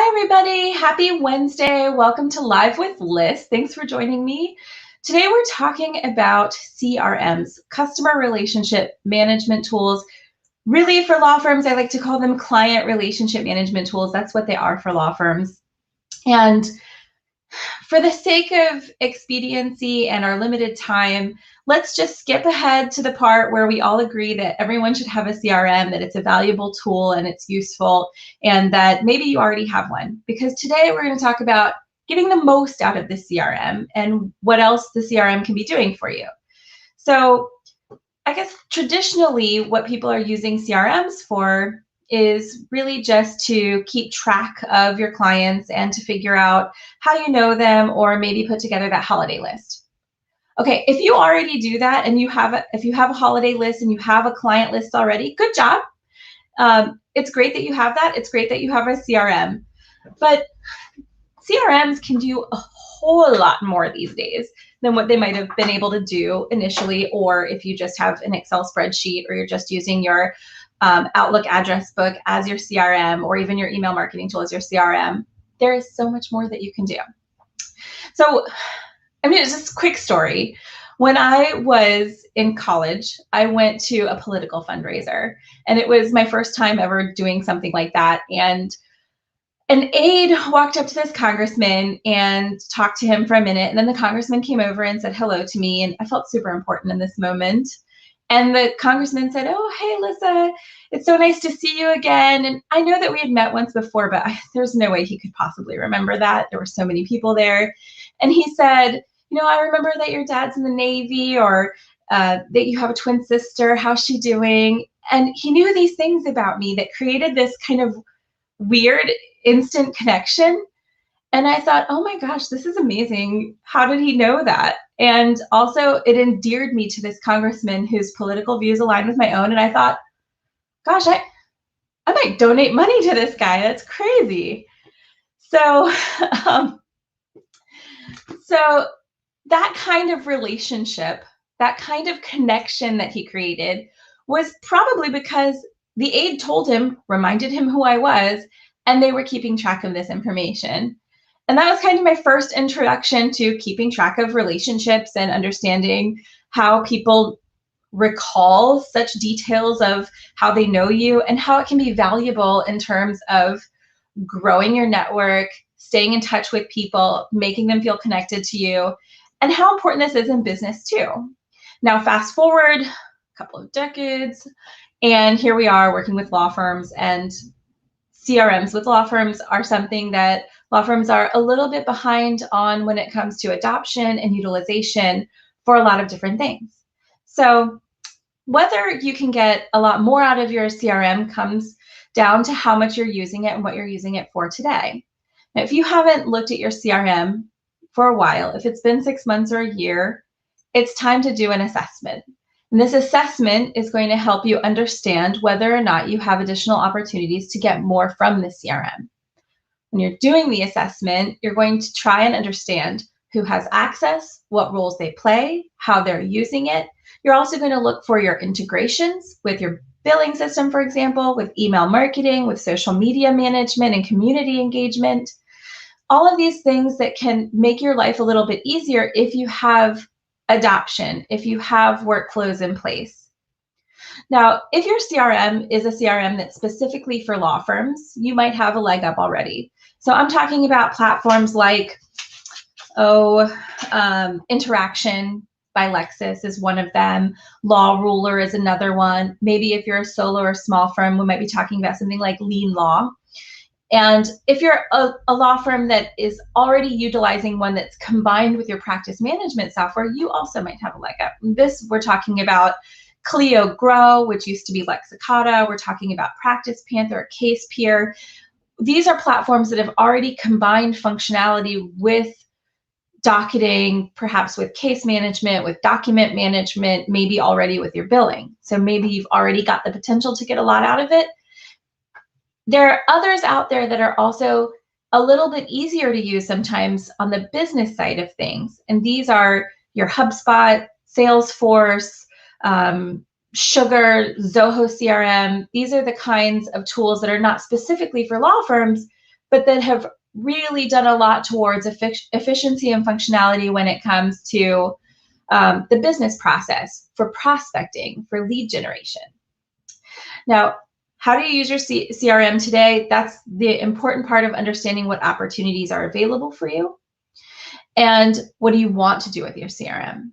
Hi, everybody. Happy Wednesday. Welcome to Live with Liz. Thanks for joining me. Today, we're talking about CRMs, customer relationship management tools. Really, for law firms, I like to call them client relationship management tools. That's what they are for law firms. And for the sake of expediency and our limited time, let's just skip ahead to the part where we all agree that everyone should have a CRM, that it's a valuable tool and it's useful, and that maybe you already have one. Because today we're going to talk about getting the most out of the CRM and what else the CRM can be doing for you. So I guess traditionally what people are using CRMs for is really just to keep track of your clients and to figure out how you know them, or maybe put together that holiday list. Okay, if you already do that and if you have a holiday list and you have a client list already, good job. It's great that you have that. It's great that you have a CRM. But CRMs can do a whole lot more these days than what they might have been able to do initially, or if you just have an Excel spreadsheet, or you're just using your Outlook address book as your CRM, or even your email marketing tool as your CRM. There is so much more that you can do. So, it's just a quick story. When I was in college, I went to a political fundraiser, and it was my first time ever doing something like that. And an aide walked up to this congressman and talked to him for a minute, and then the congressman came over and said hello to me, and I felt super important in this moment. And the congressman said, "Oh, hey, Lisa, it's so nice to see you again." And I know that we had met once before, but there's no way he could possibly remember that. There were so many people there. And he said, "I remember that your dad's in the Navy, or that you have a twin sister. How's she doing?" And he knew these things about me that created this kind of weird instant connection. And I thought, oh my gosh, this is amazing. How did he know that? And also it endeared me to this congressman whose political views aligned with my own. And I thought, gosh, I might donate money to this guy. That's crazy. So, so that kind of relationship, that kind of connection that he created was probably because the aide told him, reminded him who I was, and they were keeping track of this information. And that was kind of my first introduction to keeping track of relationships and understanding how people recall such details of how they know you, and how it can be valuable in terms of growing your network, staying in touch with people, making them feel connected to you, and how important this is in business too. Now, fast forward a couple of decades, and here we are working with law firms, and CRMs with law firms are something that law firms are a little bit behind on when it comes to adoption and utilization for a lot of different things. So whether you can get a lot more out of your CRM comes down to how much you're using it and what you're using it for today. Now, if you haven't looked at your CRM for a while, if it's been 6 months or a year, it's time to do an assessment. And this assessment is going to help you understand whether or not you have additional opportunities to get more from the CRM. When you're doing the assessment, you're going to try and understand who has access, what roles they play, how they're using it. You're also going to look for your integrations with your billing system, for example, with email marketing, with social media management and community engagement. All of these things that can make your life a little bit easier if you have adoption, if you have workflows in place. Now, if your CRM is a CRM that's specifically for law firms, you might have a leg up already. So I'm talking about platforms like, Interaction by Lexis is one of them. Law Ruler is another one. Maybe if you're a solo or small firm, we might be talking about something like Lean Law. And if you're a law firm that is already utilizing one that's combined with your practice management software, you also might have a leg up. This, we're talking about Clio Grow, which used to be Lexicata. We're talking about Practice Panther, CasePeer. These are platforms that have already combined functionality with docketing, perhaps with case management, with document management, maybe already with your billing. So maybe you've already got the potential to get a lot out of it. There are others out there that are also a little bit easier to use sometimes on the business side of things. And these are your HubSpot, Salesforce, Sugar, Zoho CRM. These are the kinds of tools that are not specifically for law firms, but that have really done a lot towards efficiency and functionality when it comes to the business process for prospecting, for lead generation. Now, how do you use your CRM today? That's the important part of understanding what opportunities are available for you and what do you want to do with your CRM.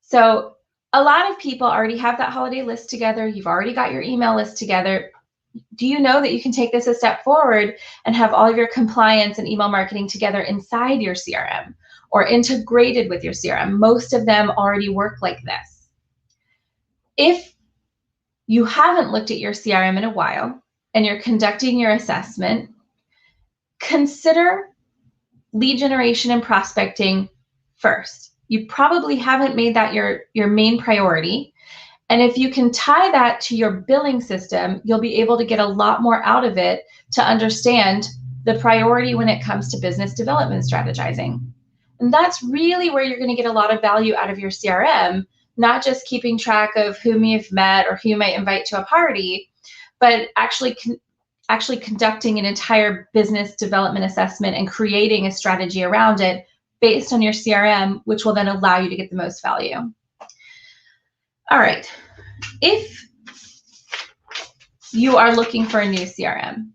So a lot of people already have that holiday list together. You've already got your email list together. Do you know that you can take this a step forward and have all of your compliance and email marketing together inside your CRM or integrated with your CRM? Most of them already work like this. If you haven't looked at your CRM in a while and you're conducting your assessment, consider lead generation and prospecting first. You probably haven't made that your main priority. And if you can tie that to your billing system, you'll be able to get a lot more out of it to understand the priority when it comes to business development strategizing. And that's really where you're going to get a lot of value out of your CRM, not just keeping track of whom you've met or who you might invite to a party, but actually conducting an entire business development assessment and creating a strategy around it based on your CRM, which will then allow you to get the most value. All right, if you are looking for a new CRM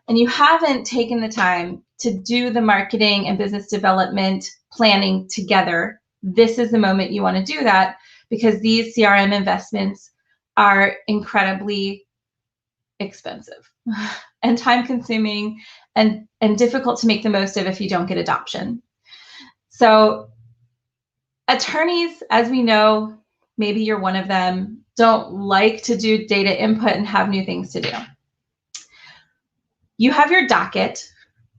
and you haven't taken the time to do the marketing and business development planning together, this is the moment you want to do that, because these CRM investments are incredibly expensive and time consuming and difficult to make the most of if you don't get adoption. So attorneys, as we know, maybe you're one of them, don't like to do data input and have new things to do. You have your docket.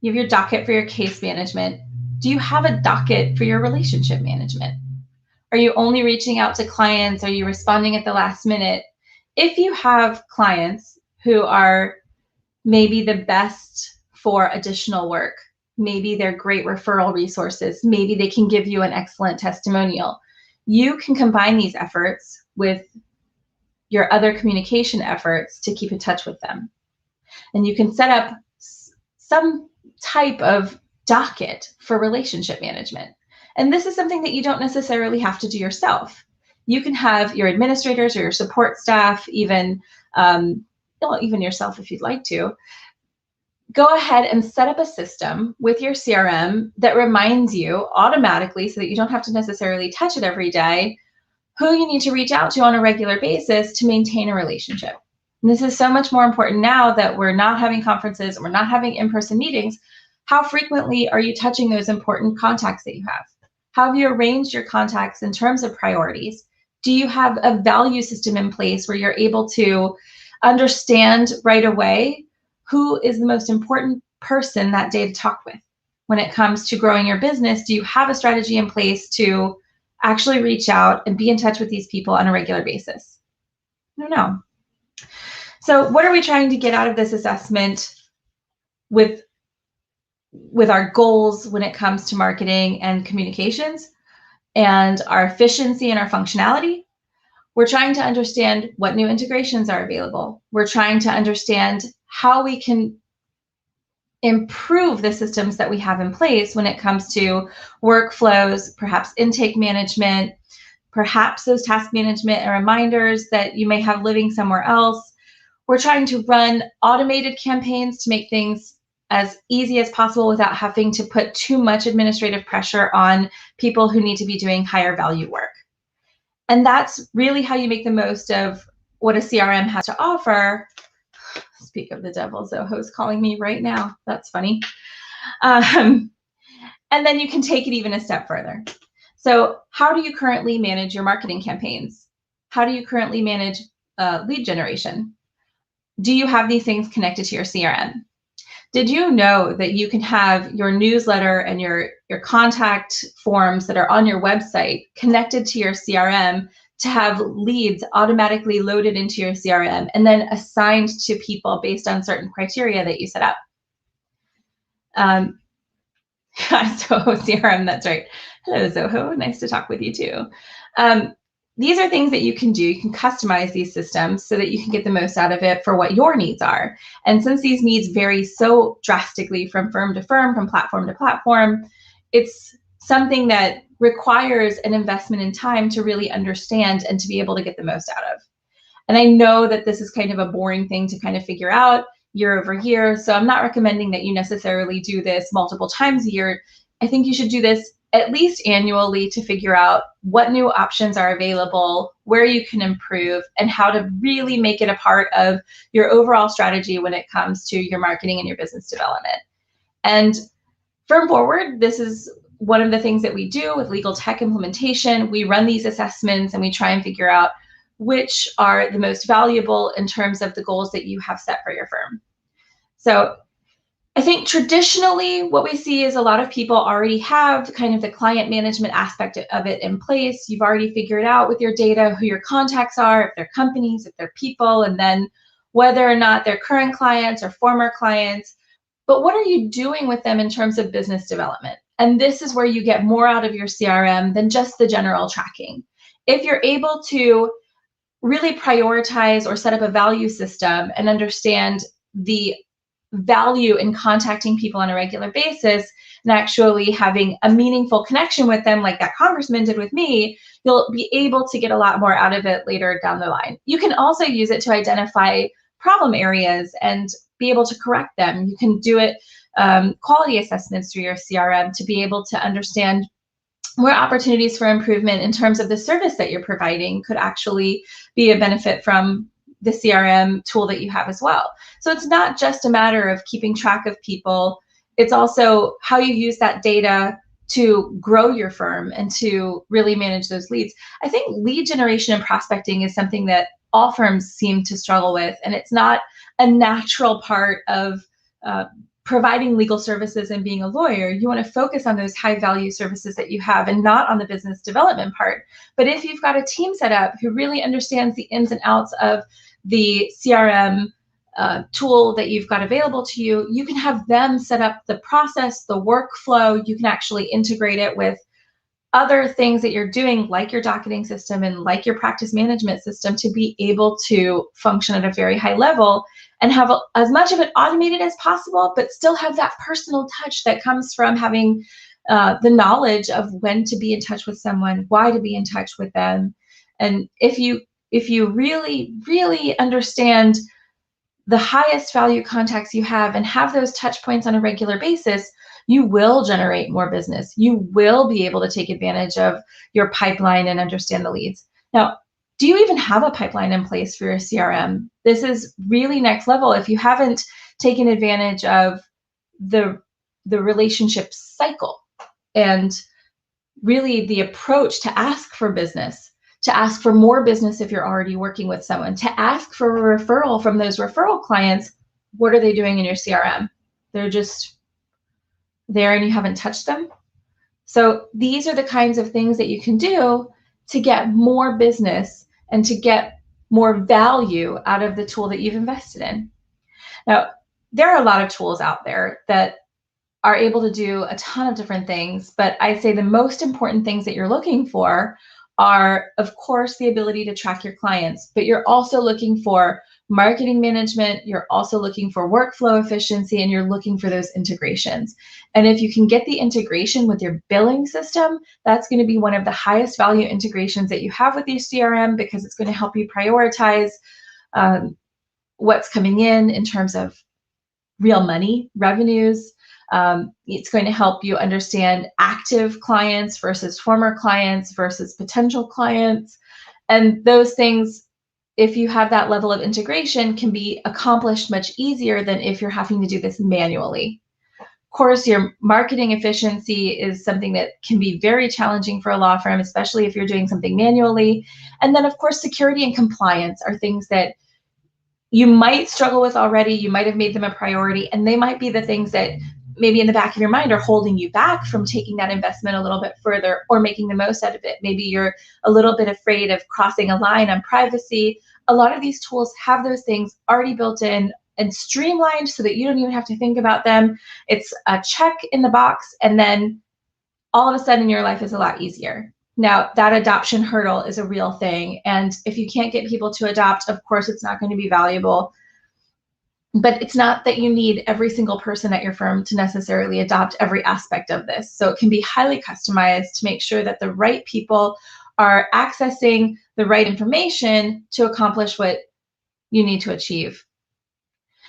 You have your docket for your case management. Do you have a docket for your relationship management? Are you only reaching out to clients? Are you responding at the last minute? If you have clients who are maybe the best for additional work, maybe they're great referral resources, maybe they can give you an excellent testimonial, you can combine these efforts with your other communication efforts to keep in touch with them. And you can set up some type of docket for relationship management. And this is something that you don't necessarily have to do yourself. You can have your administrators or your support staff, even yourself if you'd like to, go ahead and set up a system with your CRM that reminds you automatically, so that you don't have to necessarily touch it every day, who you need to reach out to on a regular basis to maintain a relationship. And this is so much more important now that we're not having conferences and we're not having in-person meetings. How frequently are you touching those important contacts that you have? How have you arranged your contacts in terms of priorities? Do you have a value system in place where you're able to understand right away who is the most important person that day to talk with? When it comes to growing your business, do you have a strategy in place to actually reach out and be in touch with these people on a regular basis? I don't know. So what are we trying to get out of this assessment with our goals when it comes to marketing and communications and our efficiency and our functionality? We're trying to understand what new integrations are available. We're trying to understand how we can improve the systems that we have in place when it comes to workflows, perhaps intake management, perhaps those task management and reminders that you may have living somewhere else. We're trying to run automated campaigns to make things as easy as possible without having to put too much administrative pressure on people who need to be doing higher value work. And that's really how you make the most of what a CRM has to offer. Speak of the devil, Zoho's calling me right now. That's funny. And then you can take it even a step further. So how do you currently manage your marketing campaigns? How do you currently manage lead generation? Do you have these things connected to your CRM? Did you know that you can have your newsletter and your contact forms that are on your website connected to your CRM to have leads automatically loaded into your CRM and then assigned to people based on certain criteria that you set up? Zoho CRM, that's right. Hello, Zoho. Nice to talk with you too. these are things that you can do. You can customize these systems so that you can get the most out of it for what your needs are. And since these needs vary so drastically from firm to firm, from platform to platform, it's something that requires an investment in time to really understand and to be able to get the most out of. And I know that this is kind of a boring thing to kind of figure out year over year. So I'm not recommending that you necessarily do this multiple times a year. I think you should do this at least annually to figure out what new options are available, where you can improve, and how to really make it a part of your overall strategy when it comes to your marketing and your business development. And from forward, this is one of the things that we do with legal tech implementation. We run these assessments and we try and figure out which are the most valuable in terms of the goals that you have set for your firm. So I think traditionally what we see is a lot of people already have kind of the client management aspect of it in place. You've already figured out with your data who your contacts are, if they're companies, if they're people, and then whether or not they're current clients or former clients. But what are you doing with them in terms of business development? And this is where you get more out of your CRM than just the general tracking. If you're able to really prioritize or set up a value system and understand the value in contacting people on a regular basis and actually having a meaningful connection with them like that congressman did with me, you'll be able to get a lot more out of it later down the line. You can also use it to identify problem areas and be able to correct them. You can do it quality assessments through your CRM to be able to understand where opportunities for improvement in terms of the service that you're providing could actually be a benefit from the CRM tool that you have as well. So it's not just a matter of keeping track of people. It's also how you use that data to grow your firm and to really manage those leads. I think lead generation and prospecting is something that all firms seem to struggle with, and it's not a natural part of providing legal services and being a lawyer. You want to focus on those high value services that you have and not on the business development part. But if you've got a team set up who really understands the ins and outs of the CRM tool that you've got available to you, you can have them set up the process, the workflow. You can actually integrate it with other things that you're doing, like your docketing system and like your practice management system, to be able to function at a very high level and have as much of it automated as possible, but still have that personal touch that comes from having the knowledge of when to be in touch with someone, why to be in touch with them. And if you really, really understand the highest value contacts you have and have those touch points on a regular basis, you will generate more business. You will be able to take advantage of your pipeline and understand the leads. Now, do you even have a pipeline in place for your CRM? This is really next level. If you haven't taken advantage of the relationship cycle and really the approach to ask for business, to ask for more business if you're already working with someone, to ask for a referral from those referral clients, what are they doing in your CRM? They're just there and you haven't touched them. So these are the kinds of things that you can do to get more business and to get more value out of the tool that you've invested in. Now, there are a lot of tools out there that are able to do a ton of different things, but I'd say the most important things that you're looking for are, of course, the ability to track your clients, but you're also looking for marketing management, you're also looking for workflow efficiency, and you're looking for those integrations. And if you can get the integration with your billing system, that's going to be one of the highest value integrations that you have with your CRM, because it's going to help you prioritize what's coming in terms of real money, revenues. It's going to help you understand active clients versus former clients versus potential clients. And those things, if you have that level of integration, can be accomplished much easier than if you're having to do this manually. Of course, your marketing efficiency is something that can be very challenging for a law firm, especially if you're doing something manually. And then, of course, security and compliance are things that you might struggle with already. You might have made them a priority, and they might be the things that maybe in the back of your mind are holding you back from taking that investment a little bit further or making the most out of it. Maybe you're a little bit afraid of crossing a line on privacy. A lot of these tools have those things already built in and streamlined so that you don't even have to think about them. It's a check in the box, and then all of a sudden your life is a lot easier. Now, that adoption hurdle is a real thing. And if you can't get people to adopt, of course, it's not going to be valuable. But it's not that you need every single person at your firm to necessarily adopt every aspect of this. So it can be highly customized to make sure that the right people are accessing the right information to accomplish what you need to achieve.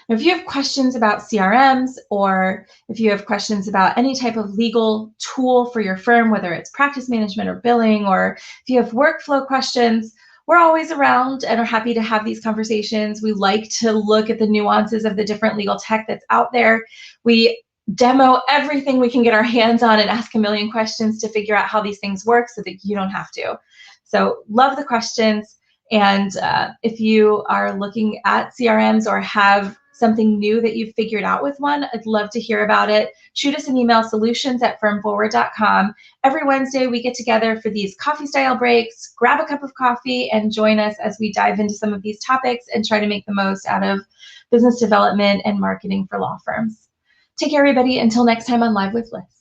If you have questions about CRMs, or if you have questions about any type of legal tool for your firm, whether it's practice management or billing, or if you have workflow questions, we're always around and are happy to have these conversations. We like to look at the nuances of the different legal tech that's out there. We demo everything we can get our hands on and ask a million questions to figure out how these things work so that you don't have to. So love the questions. And if you are looking at CRMs or have something new that you've figured out with one, I'd love to hear about it. Shoot us an email, solutions@firmforward.com. Every Wednesday, we get together for these coffee style breaks. Grab a cup of coffee and join us as we dive into some of these topics and try to make the most out of business development and marketing for law firms. Take care, everybody. Until next time on Live with Liz.